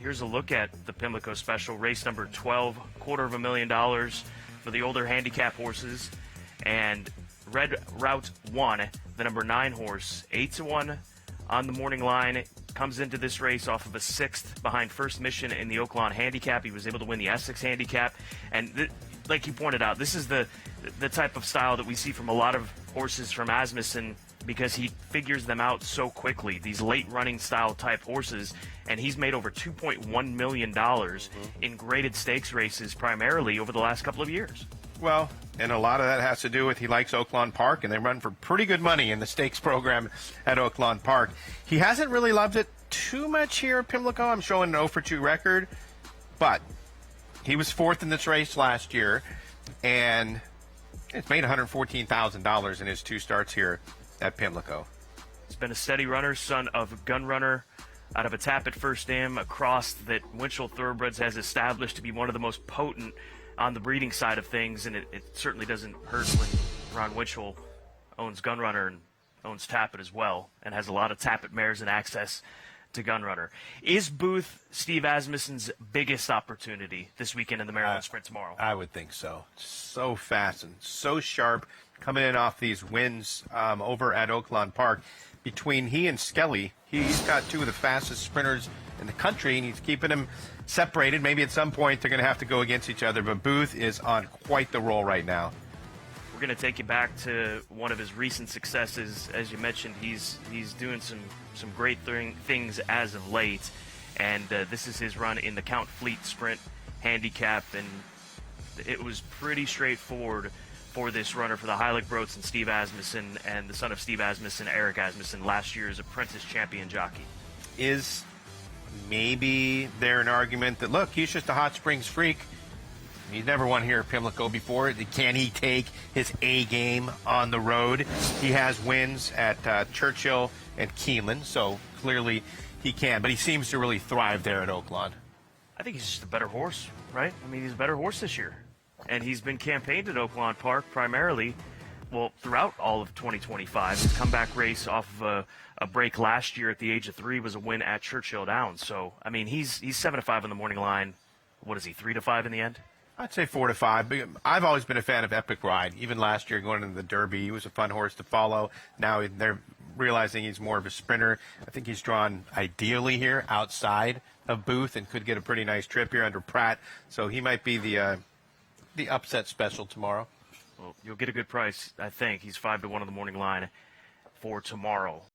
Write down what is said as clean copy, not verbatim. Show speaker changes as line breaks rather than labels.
Here's a look at the Pimlico Special, race number 12, $250,000 for the older handicap horses. And Red Route 1, the number 9 horse, 8-1 on the morning line, comes into this race off of a 6th behind First Mission in the Oaklawn handicap. He was able to win the Essex handicap. And like you pointed out, this is the type of style that we see from a lot of horses from Asmussen, because he figures them out so quickly, these late running style type horses. And he's made over $2.1 million in graded stakes races primarily over the last couple of years.
Well, and a lot of that has to do with he likes Oaklawn Park, and they run for pretty good money in the stakes program at Oaklawn Park. He hasn't really loved it too much here at Pimlico. I'm showing an 0-for-2 record, but he was 4th in this race last year, and it's made $114,000 in his 2 starts here at Pimlico.
He's been a steady runner, son of Gun Runner out of a Tappet First Dam, a cross that Winchell Thoroughbreds has established to be one of the most potent on the breeding side of things, and it certainly doesn't hurt when Ron Winchell owns Gun Runner and owns Tappet as well, and has a lot of Tappet mares and access to Gun Runner. Is Booth Steve Asmussen's biggest opportunity this weekend in the Maryland Sprint tomorrow?
I would think so. So fast and so sharp, coming in off these wins over at Oaklawn Park. Between he and Skelly, he's got 2 of the fastest sprinters in the country, and he's keeping them separated. Maybe at some point they're going to have to go against each other, but Booth is on quite the roll right now.
We're going to take you back to one of his recent successes. As you mentioned, he's doing some great things as of late, and this is his run in the Count Fleet Sprint handicap, and it was pretty straightforward for this runner, for the Heilig Broats and Steve Asmussen, and the son of Steve Asmussen, Eric Asmussen, last year's apprentice champion jockey.
Is maybe there an argument that, look, he's just a Hot Springs freak. He's never won here at Pimlico before. Can he take his A game on the road? He has wins at Churchill and Keeneland, so clearly he can. But he seems to really thrive there at Oaklawn.
I think he's just a better horse, right? I mean, he's a better horse this year. And he's been campaigned at Oaklawn Park primarily, well, throughout all of 2025. His comeback race off of a break last year at the age of 3 was a win at Churchill Downs. So, I mean, he's 7-5 on the morning line. What is he, 3-5 in the end?
I'd say 4-5. I've always been a fan of Epic Ride. Even last year going into the Derby, he was a fun horse to follow. Now they're realizing he's more of a sprinter. I think he's drawn ideally here outside of Booth and could get a pretty nice trip here under Pratt. So he might be the upset special tomorrow.
Well, you'll get a good price, I think. He's 5-1 on the morning line for tomorrow.